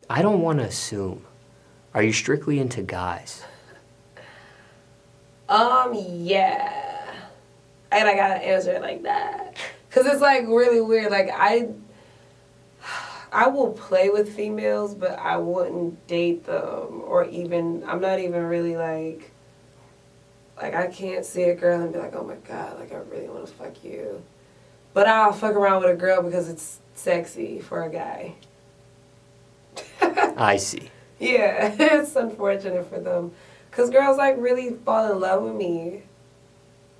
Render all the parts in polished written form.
I don't want to assume. Are you strictly into guys? Yeah. And I gotta answer it like that. Cause it's like really weird. Like I will play with females, but I wouldn't date them or even, I'm not even really like I can't see a girl and be like, oh my God, like I really want to fuck you. But I'll fuck around with a girl because it's sexy for a guy. I see. Yeah, it's unfortunate for them. Because girls like really fall in love with me.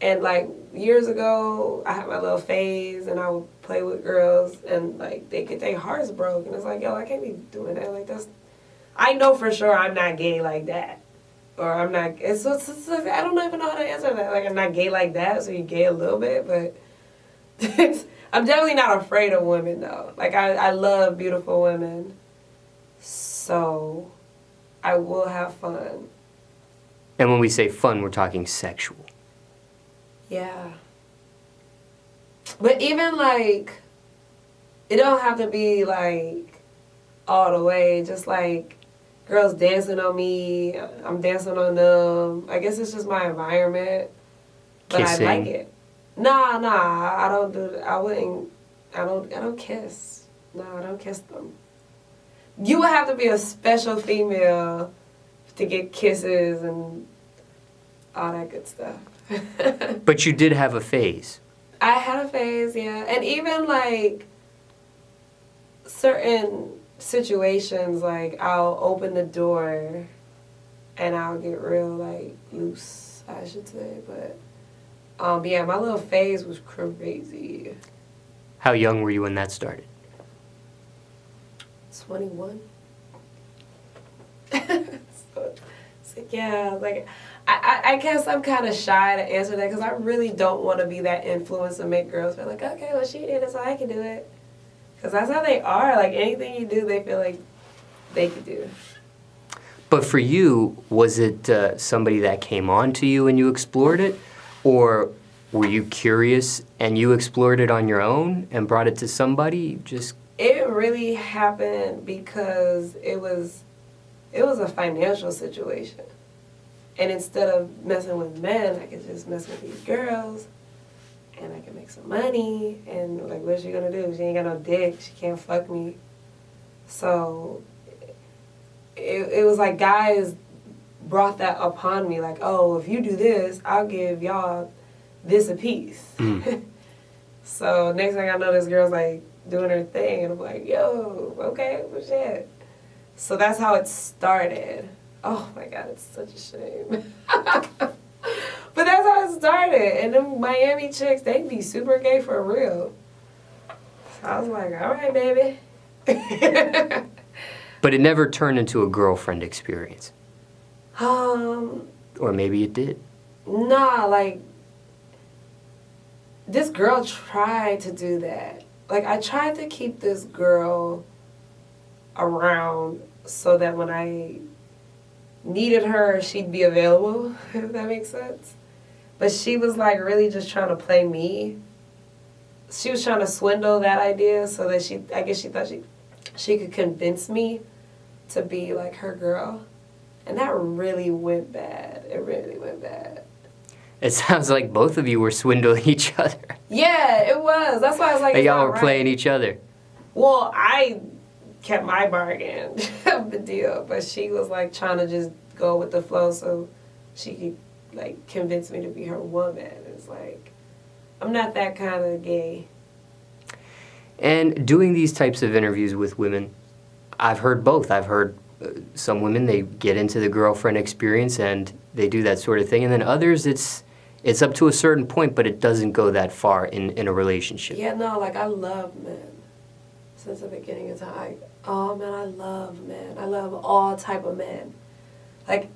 And like years ago, I had my little phase and I would play with girls and like they get their hearts broken. It's like, yo, I can't be doing that. Like that's, I know for sure I'm not gay like that. Or I'm not, it's like, I don't even know how to answer that. Like I'm not gay like that, so you're gay a little bit, but I'm definitely not afraid of women though. Like I love beautiful women. So I will have fun. And when we say fun, we're talking sexual. Yeah. But even like, it don't have to be like all the way. Just like girls dancing on me, I'm dancing on them. I guess it's just my environment. But Kissing. I like it. Nah, I don't do, I don't kiss. No, I don't kiss them. You would have to be a special female to get kisses and all that good stuff. But you did have a phase. I had a phase, yeah. And even like certain situations, like I'll open the door and I'll get real like loose, I should say. But yeah, my little phase was crazy. How young were you when that started? 21. So yeah, like I guess I'm kind of shy to answer that because I really don't want to be that influence to make girls feel like, okay, well she did it, so I can do it. Because that's how they are. Like anything you do, they feel like they could do. But for you, was it somebody that came on to you and you explored it? Or were you curious and you explored it on your own and brought it to somebody? It really happened because it was a financial situation. And instead of messing with men, I could just mess with these girls and I can make some money. And like, what's she gonna do? She ain't got no dick. She can't fuck me. So it was like guys brought that upon me. Like, oh, if you do this, I'll give y'all this a piece. So next thing I know, this girl's like doing her thing. And I'm like, yo, okay, well, shit. So that's how it started. Oh my God, it's such a shame. But that's how it started. And them Miami chicks, they be super gay for real. So I was like, all right, baby. But it never turned into a girlfriend experience. Or maybe it did. Nah, like, this girl tried to do that. Like, I tried to keep this girl around so that when I needed her, she'd be available, if that makes sense. But she was like really just trying to play me. She was trying to swindle that idea so that I guess she thought she could convince me to be like her girl. And that really went bad. It really went bad. It sounds like both of you were swindling each other. Yeah, it was. That's why I was like, y'all were playing each other. Well, I kept my bargain of the deal, but she was like trying to just go with the flow so she could like convince me to be her woman. It's like, I'm not that kind of gay. And doing these types of interviews with women, I've heard both. I've heard some women, they get into the girlfriend experience and they do that sort of thing, and then others, it's up to a certain point, but it doesn't go that far in a relationship. Yeah, no, like I love men. Since the beginning of time, oh man, I love men. I love all type of men. Like,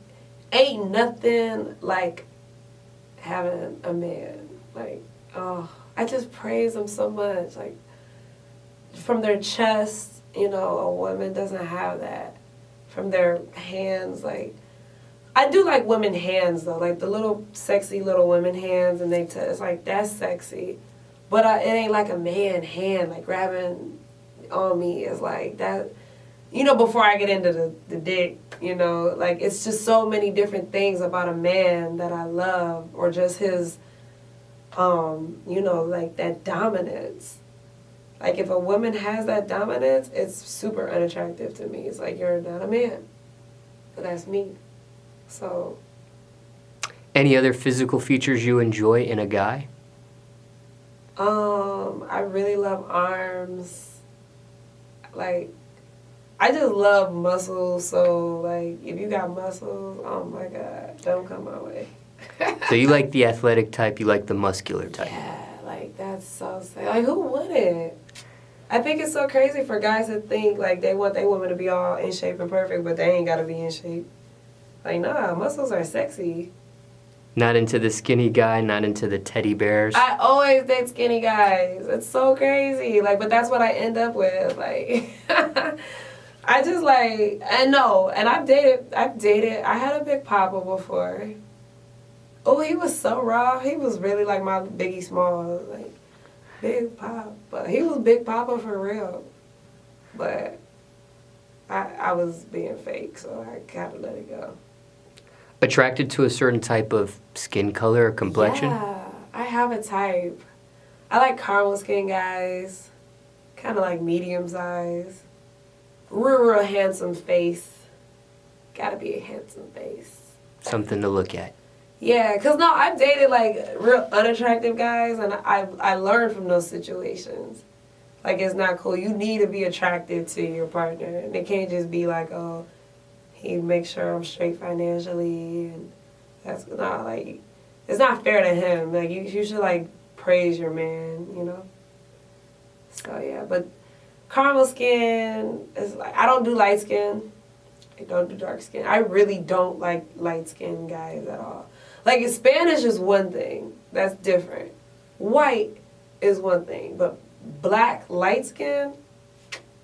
ain't nothing like having a man. Like, oh, I just praise them so much. Like, from their chest, you know, a woman doesn't have that. From their hands, like, I do like women hands though, like the little sexy little women hands, and it's like, that's sexy. But it ain't like a man hand, like grabbing on me is like that. before I get into the dick, like it's just so many different things about a man that I love, or just his, like that dominance. Like if a woman has that dominance, it's super unattractive to me. It's like, you're not a man, but that's me. So. Any other physical features you enjoy in a guy? I really love arms. Like, I just love muscles. So, like, if you got muscles, oh my God, don't come my way. So you like the athletic type, you like the muscular type. Yeah, like, that's so sad. Like, who wouldn't? I think it's so crazy for guys to think, like, they want their woman to be all in shape and perfect, but they ain't got to be in shape. Like, nah, muscles are sexy. Not into the skinny guy, not into the teddy bears. I always date skinny guys. It's so crazy. Like, but that's what I end up with. Like, I just like, and no, and I've dated, I had a Big Papa before. Oh, he was so raw. He was really like my Biggie Smallz, like, Big Papa. He was Big Papa for real. But I was being fake, so I kind of let it go. Attracted to a certain type of skin color or complexion? Yeah, I have a type. I like caramel skin guys, kind of like medium size, real handsome face. Gotta be a handsome face. Something to look at. Yeah, cause no, I've dated like real unattractive guys, and I learned from those situations. Like, it's not cool. You need to be attractive to your partner, and it can't just be like, oh, he makes sure I'm straight financially, and that's not like, it's not fair to him. Like, you should like praise your man, So yeah, but caramel skin is like, I don't do light skin. I don't do dark skin. I really don't like light skin guys at all. Like, Spanish is one thing. That's different. White is one thing, but black light skin,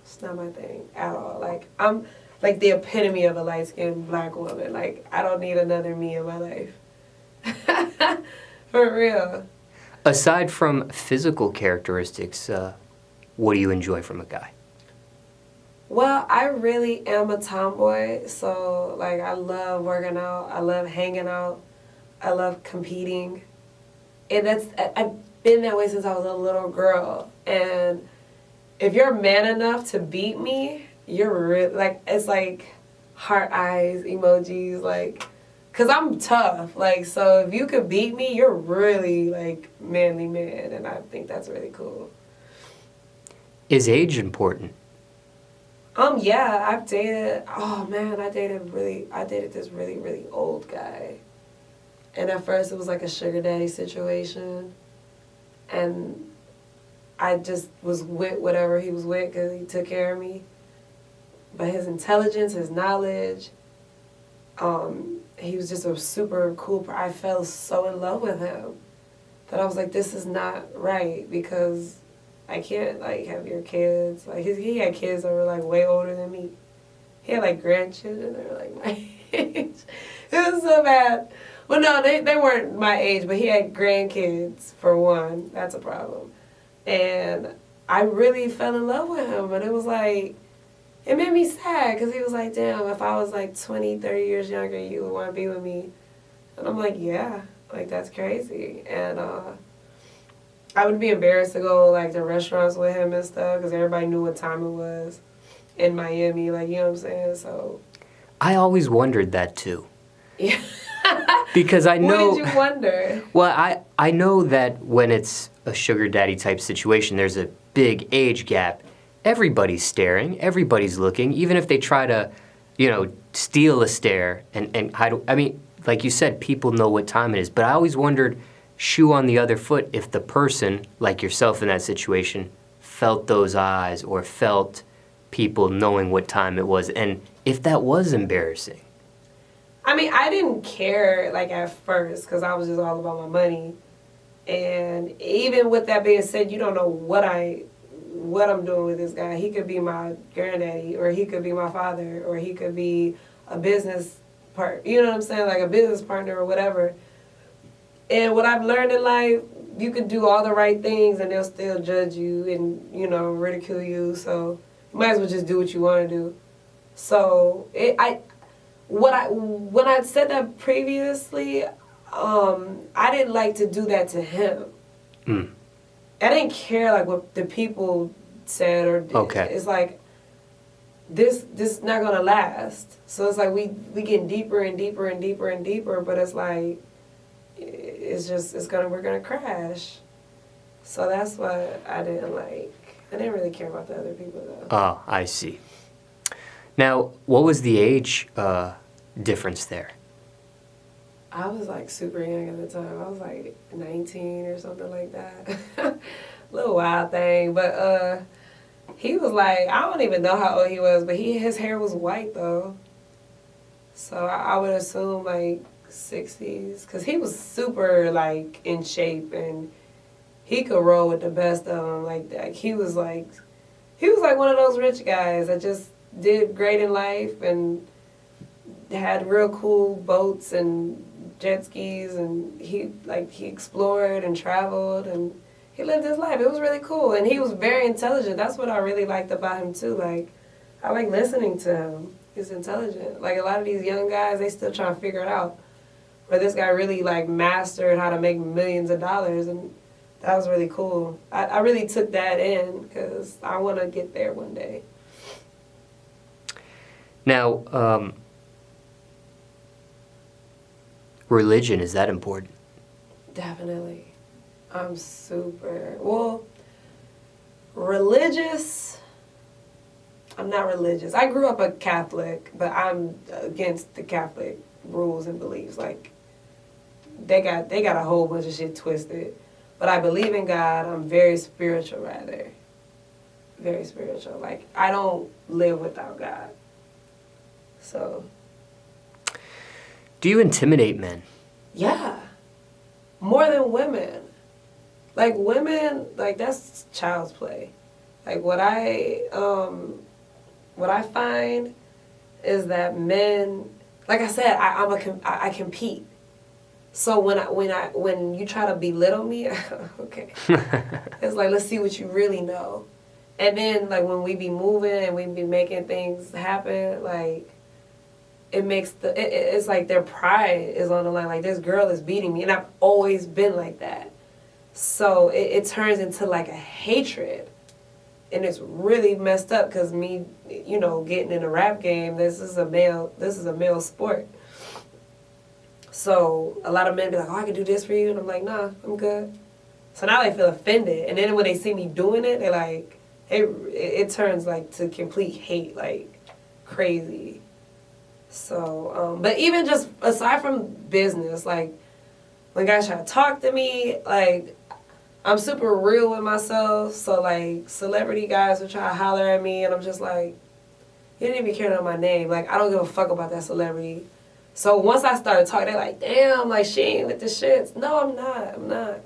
it's not my thing at all. Like, I'm like the epitome of a light-skinned black woman. Like, I don't need another me in my life. For real. Aside from physical characteristics, what do you enjoy from a guy? Well, I really am a tomboy, so, like, I love working out. I love hanging out. I love competing. And I've been that way since I was a little girl. And if you're man enough to beat me, you're really, like, it's like heart eyes emojis, like, because I'm tough. Like, so if you could beat me, you're really, like, manly man. And I think that's really cool. Is age important? Yeah, I've dated, oh man, I dated this really, really old guy. And at first it was like a sugar daddy situation. And I just was with whatever he was with because he took care of me. But his intelligence, his knowledge, he was just a super cool I fell so in love with him that I was like, this is not right, because I can't, like, have your kids. Like, he had kids that were, like, way older than me. He had, like, grandchildren that were, like, my age. It was so bad. Well, no, they weren't my age, but he had grandkids, for one. That's a problem. And I really fell in love with him, and it was, like, it made me sad, because he was like, damn, if I was, like, 20, 30 years younger, you would want to be with me. And I'm like, yeah, like, that's crazy. And, I would be embarrassed to go, like, to restaurants with him and stuff, because everybody knew what time it was in Miami, like, you know what I'm saying? So I always wondered that, too. yeah. Because I know... What did you wonder? Well, I know that when it's a sugar daddy type situation, there's a big age gap. Everybody's staring, everybody's looking, even if they try to, steal a stare and hide. I mean, like you said, people know what time it is, but I always wondered, shoe on the other foot, if the person, like yourself in that situation, felt those eyes or felt people knowing what time it was, and if that was embarrassing. I mean, I didn't care, like, at first, because I was just all about my money. And even with that being said, you don't know what I'm doing with this guy. He could be my granddaddy, or he could be my father, or he could be a business you know what I'm saying, like a business partner or whatever. And what I've learned in life, you can do all the right things and they'll still judge you and, ridicule you. So you might as well just do what you want to do. So when I said that previously, I didn't like to do that to him. Mm. I didn't care like what the people said or did. Okay. It's like this not gonna last. So it's like we getting deeper and deeper and deeper and deeper, but it's like we're gonna crash. So that's what I didn't like. I didn't really care about the other people though. Oh, I see. Now, what was the age difference there? I was like super young at the time. I was like 19 or something like that. Little wild thing, but he was like, I don't even know how old he was, but his hair was white though. So I would assume like 60s, cause he was super like in shape and he could roll with the best of them. Like he was like one of those rich guys that just did great in life and had real cool boats and jet skis, and he explored and traveled and he lived his life. It was really cool, and he was very intelligent. That's what I really liked about him too. Like I like listening to him. He's intelligent. Like a lot of these young guys, they still trying to figure it out. But this guy really like mastered how to make millions of dollars, and that was really cool. I really took that in because I want to get there one day. Now, religion, is that important? Definitely. I'm super, religious. I'm not religious. I grew up a Catholic, but I'm against the Catholic rules and beliefs. Like, they got a whole bunch of shit twisted. But I believe in God. I'm very spiritual, rather. Very spiritual. Like, I don't live without God. So. Do you intimidate men? Yeah. More than women. Like, women, like, that's child's play. Like, what I find is that men, like I said, I compete. So when you try to belittle me, okay, it's like, let's see what you really know. And then like when we be moving and we be making things happen, like it makes it's like their pride is on the line. Like, this girl is beating me, and I've always been like that. So it turns into like a hatred. And it's really messed up because me, getting in a rap game, this is a male sport. So a lot of men be like, oh, I can do this for you. And I'm like, nah, I'm good. So now they feel offended. And then when they see me doing it, they're like, it turns like to complete hate, like crazy. So, but even just aside from business, like when guys try to talk to me, like, I'm super real with myself, so like celebrity guys will try to holler at me and I'm just like, you didn't even care to know my name. Like, I don't give a fuck about that celebrity. So once I started talking, they're like, damn, like she ain't with the shits. No, I'm not.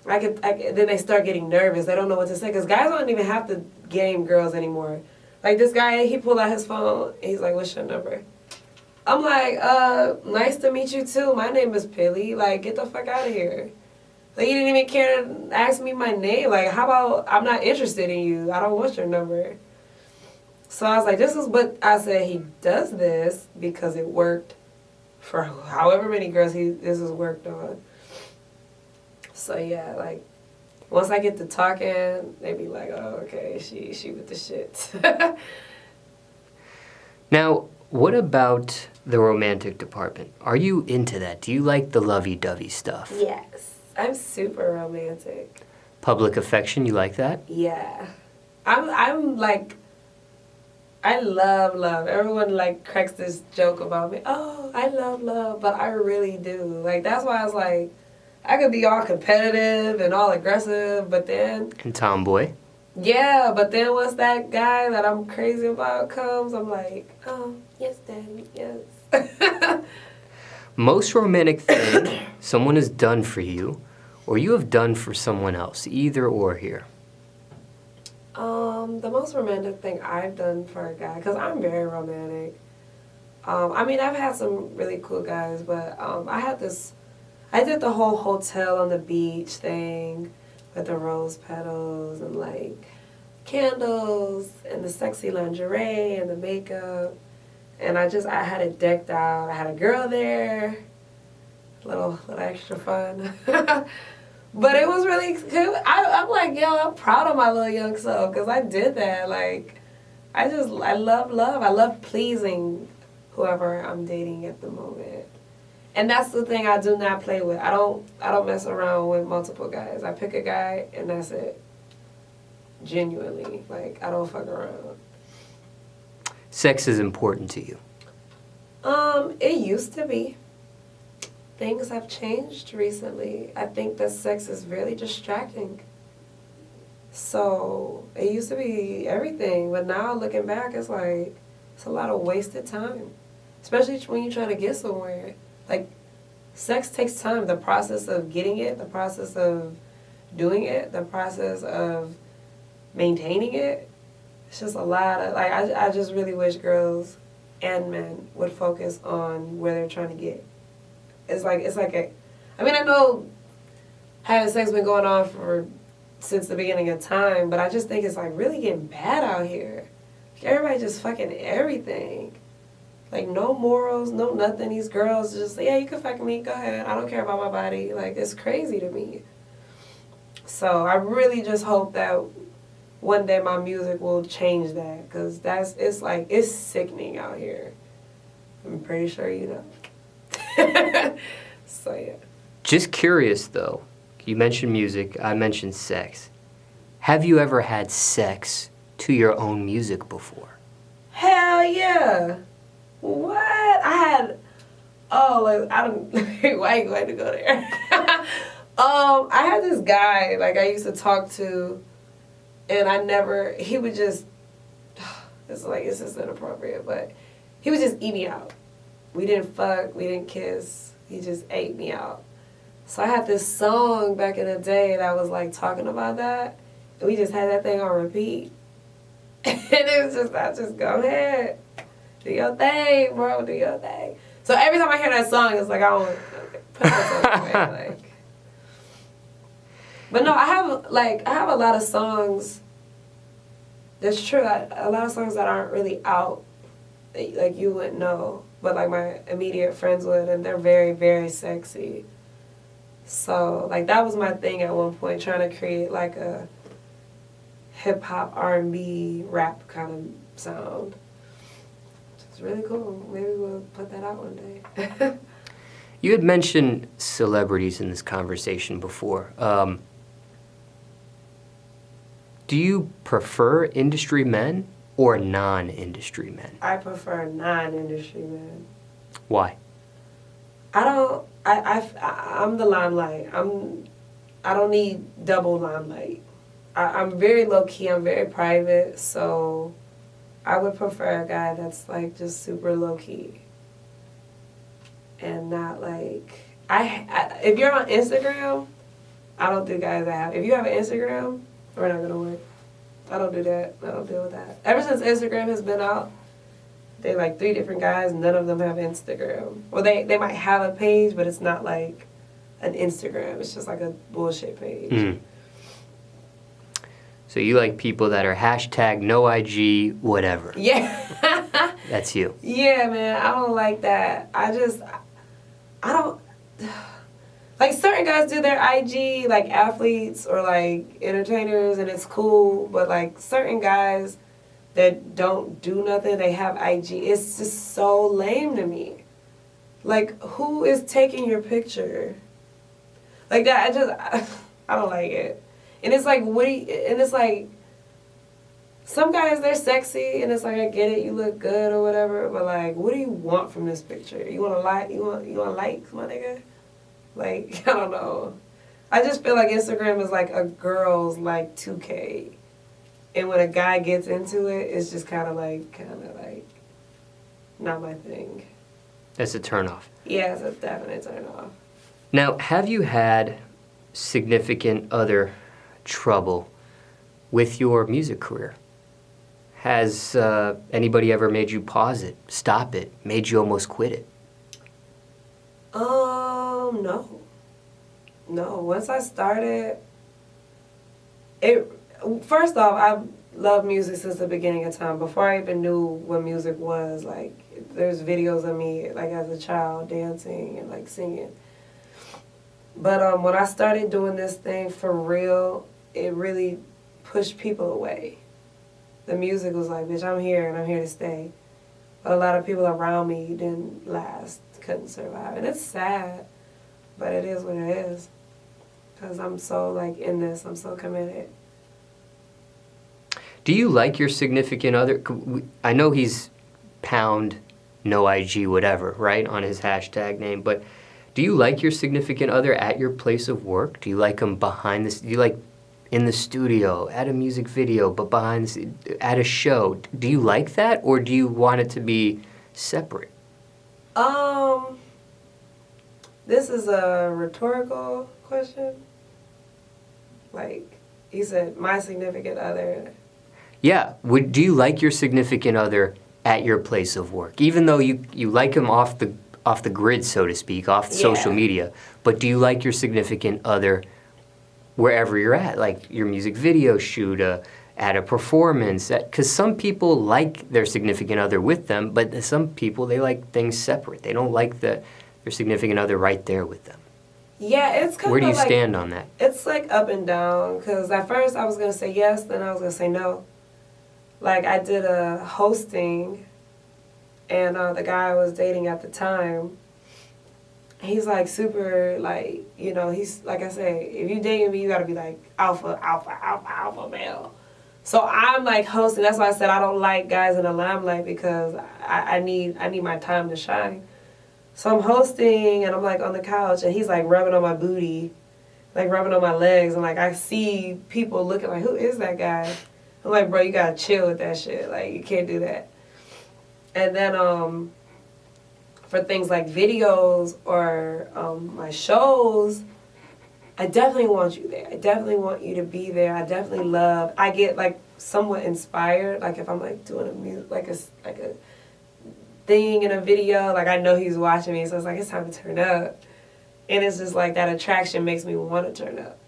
Then they start getting nervous. They don't know what to say because guys don't even have to game girls anymore. Like this guy, he pulled out his phone and he's like, what's your number? I'm like, nice to meet you too. My name is Pilly. Like, get the fuck out of here. Like, you didn't even care to ask me my name. Like, how about I'm not interested in you? I don't want your number. So I was like, but I said he does this because it worked for however many girls this has worked on. So yeah, like, once I get to talking, they be like, oh, okay, she with the shit. Now, what about the romantic department? Are you into that? Do you like the lovey-dovey stuff? Yes. I'm super romantic. Public affection, you like that? Yeah. I'm like, I love love. Everyone like cracks this joke about me. Oh, I love love, but I really do. Like, that's why I was like, I could be all competitive and all aggressive, but then... And tomboy? Yeah, but then once that guy that I'm crazy about comes, I'm like, oh, yes, daddy, yes. Most romantic thing someone has done for you, or you have done for someone else, either or here? The most romantic thing I've done for a guy, because I'm very romantic. I mean, I've had some really cool guys, but I did the whole hotel on the beach thing with the rose petals and like candles and the sexy lingerie and the makeup. And I had it decked out. I had a girl there, little extra fun. But it was really cool. I'm like, yo, I'm proud of my little young self because I did that. Like, I love love. I love pleasing whoever I'm dating at the moment. And that's the thing I do not play with. I don't mess around with multiple guys. I pick a guy and that's it. Genuinely. Like, I don't fuck around. Sex is important to you. It used to be. Things have changed recently. I think that sex is really distracting. So, it used to be everything, but now looking back, it's like, it's a lot of wasted time. Especially when you're trying to get somewhere. Like, sex takes time. The process of getting it, the process of doing it, the process of maintaining it. It's just a lot of, like, I just really wish girls and men would focus on where they're trying to get. I mean, I know having sex been going on since the beginning of time, but I just think it's, like, really getting bad out here. Everybody just fucking everything. Like, no morals, no nothing. These girls just, yeah, you can fuck me, go ahead. I don't care about my body. Like, it's crazy to me. So I really just hope that one day my music will change that, because it's sickening out here. I'm pretty sure you know. So, yeah. Just curious, though. You mentioned music. I mentioned sex. Have you ever had sex to your own music before? Hell yeah. What? I don't, why you going to go there? I had this guy, like, I used to talk to, and he would just, it's just inappropriate, but he would just eat me out. We didn't fuck, we didn't kiss, he just ate me out. So I had this song back in the day that was, like, talking about that, and we just had that thing on repeat. And it was just, I just go ahead, do your thing, bro, do your thing. So every time I hear that song, it's like, I don't put that song away, like. But no, I have a lot of songs. That's true. A lot of songs that aren't really out, like you wouldn't know, but like my immediate friends would, and they're very, very sexy. So like that was my thing at one point, trying to create like a hip hop, R&B, rap kind of sound. It's really cool. Maybe we'll put that out one day. You had mentioned celebrities in this conversation before. Do you prefer industry men or non-industry men? I prefer non-industry men. Why? I'm the limelight. I don't need double limelight. I'm very low-key, I'm very private, so I would prefer a guy that's like just super low-key. And not like, if you're on Instagram, I don't do guys that have, if you have an Instagram, we're not gonna work. I don't do that. I don't deal with that. Ever since Instagram has been out, they like 3 different guys, none of them have Instagram. Well, they might have a page, but it's not like an Instagram. It's just like a bullshit page. Mm. So you like people that are hashtag no IG, whatever. Yeah. That's you. Yeah, man. I don't like that. I don't... Like, certain guys do their IG, like athletes or like entertainers, and it's cool. But like certain guys that don't do nothing, they have IG. It's just so lame to me. Like, who is taking your picture? Like that, I don't like it. And it's like, and it's like, some guys, they're sexy, and it's like, I get it, you look good or whatever, but like, what do you want from this picture? You want to like, you want likes, my nigga? Like, I don't know. I just feel like Instagram is like a girl's like 2K. And when a guy gets into it, it's just kind of like not my thing. That's a turnoff. Yeah, it's a definite turn off. Now, have you had significant other trouble with your music career? Has anybody ever made you pause it, stop it, made you almost quit it? No. No, once I started, first off, loved music since the beginning of time. Before I even knew what music was, like, there's videos of me, like, as a child dancing and, like, singing. But when I started doing this thing for real, it really pushed people away. The music was like, bitch, I'm here and I'm here to stay. But a lot of people around me didn't last, couldn't survive. And it's sad, but it is what it is. Because I'm so, like, in this, I'm so committed. Do you like your significant other? I know he's pound, no IG, whatever, right, on his hashtag name, but do you like your significant other at your place of work? Do you like him behind this? Do you like in the studio, at a music video, but at a show? Do you like that, or do you want it to be separate? This is a rhetorical question. Like, he said, my significant other. Yeah. Do you like your significant other at your place of work, even though you like him off the grid, so to speak, off social media? But do you like your significant other wherever you're at, like your music video shoot, at a performance? Because some people like their significant other with them, but some people, they like things separate. They don't like their significant other right there with them. Yeah, it's kind of. Where do you like, stand on that? It's like up and down, because at first I was going to say yes, then I was going to say no. Like, I did a hosting, and the guy I was dating at the time, he's like super, like, you know, he's, like I say, if you dating me, you got to be like alpha male. So I'm like hosting. That's why I said I don't like guys in the limelight, because I need my time to shine. So I'm hosting, and I'm like on the couch, and he's like rubbing on my booty, like rubbing on my legs, and like I see people looking like, who is that guy? I'm like, bro, you gotta chill with that shit. Like, you can't do that. And then for things like videos or my shows, I definitely want you there. I definitely want you to be there. I get like somewhat inspired, like if I'm like doing like a thing in a video, like I know he's watching me, so it's like, it's time to turn up. And it's just like that attraction makes me want to turn up.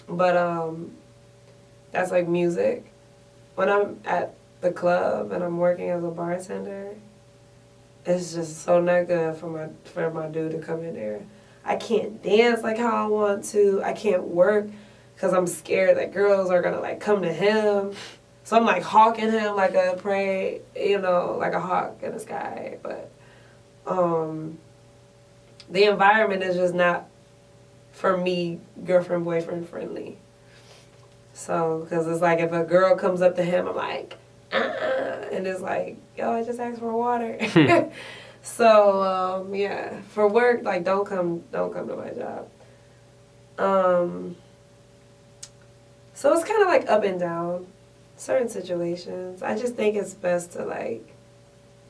But that's like music. When I'm at the club and I'm working as a bartender, it's just so not good for my dude to come in there. I can't dance like how I want to. I can't work because I'm scared that girls are gonna like come to him. So I'm like hawking him like a prey, you know, like a hawk in the sky. But the environment is just not, for me, girlfriend, boyfriend friendly. So, because it's like if a girl comes up to him, I'm like, and it's like, yo, I just asked for water. So, yeah, for work, like, don't come to my job. So it's kind of like up and down, certain situations. I just think it's best to like,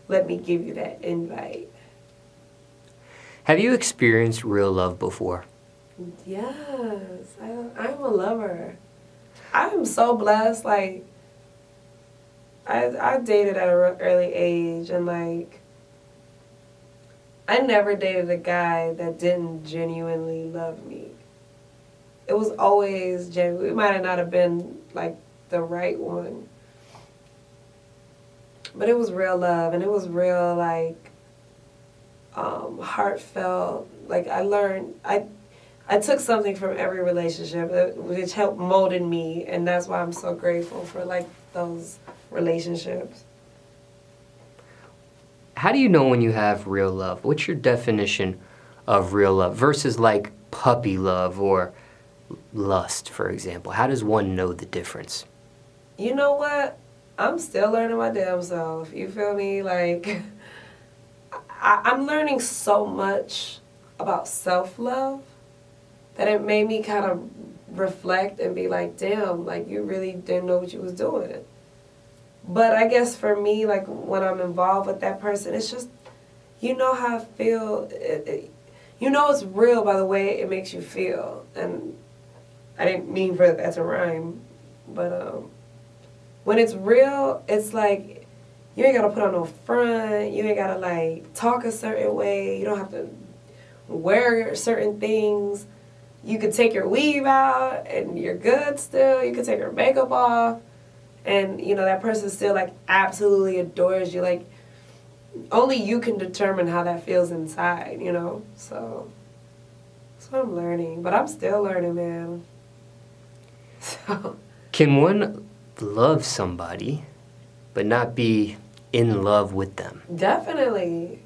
let me give you that invite. Have you experienced real love before? Yes, I'm a lover. I am so blessed. Like, I dated at an early age, and like, I never dated a guy that didn't genuinely love me. It was always genuine. It might not have been like the right one, but it was real love, and it was real like heartfelt. Like, I learned, I took something from every relationship which helped molded me, and that's why I'm so grateful for like those relationships. How do you know when you have real love? What's your definition of real love versus like puppy love or lust, for example? How does one know the difference? You know what? I'm still learning my damn self. You feel me? Like, I'm learning so much about self-love that it made me kind of reflect and be like, damn, like, you really didn't know what you was doing. But I guess for me, like, when I'm involved with that person, it's just, you know how I feel. You know it's real by the way it makes you feel. And I didn't mean for that to rhyme, but when it's real, it's like, you ain't gotta put on no front, you ain't gotta like talk a certain way, you don't have to wear certain things. You could take your weave out and you're good still, you could take your makeup off. and you know that person still like absolutely adores you, like only you can determine how that feels inside, you know. So that's what I'm learning, but I'm still learning, man. So Can one love somebody but not be in love with them? definitely.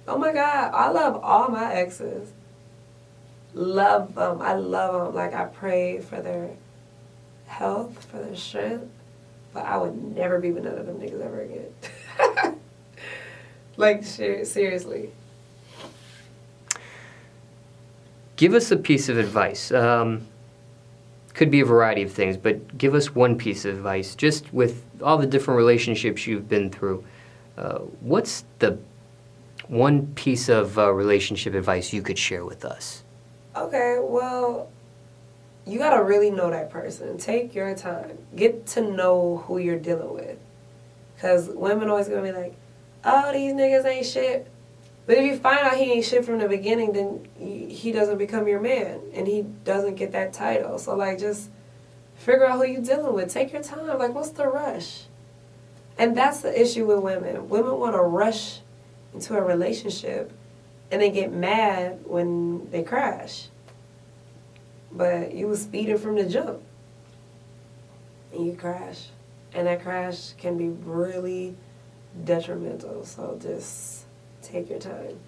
Oh my God, I love all my exes. Love them. I love them. Like I pray for their health, for their strength, but I would never be with none of them niggas ever again. Like seriously. Give us a piece of advice. Could be a variety of things, but give us one piece of advice. Just with all the different relationships you've been through, what's the one piece of relationship advice you could share with us? Okay, well, you gotta really know that person. Take your time. Get to know who you're dealing with. Because women always gonna be like, oh, these niggas ain't shit. But if you find out he ain't shit from the beginning, then he doesn't become your man. And he doesn't get that title. So, like, just figure out who you're dealing with. Take your time. Like, what's the rush? And that's the issue with women. Women want to rush into a relationship and they get mad when they crash. But you was speeding from the jump. And you crash. And that crash can be really detrimental. So just take your time.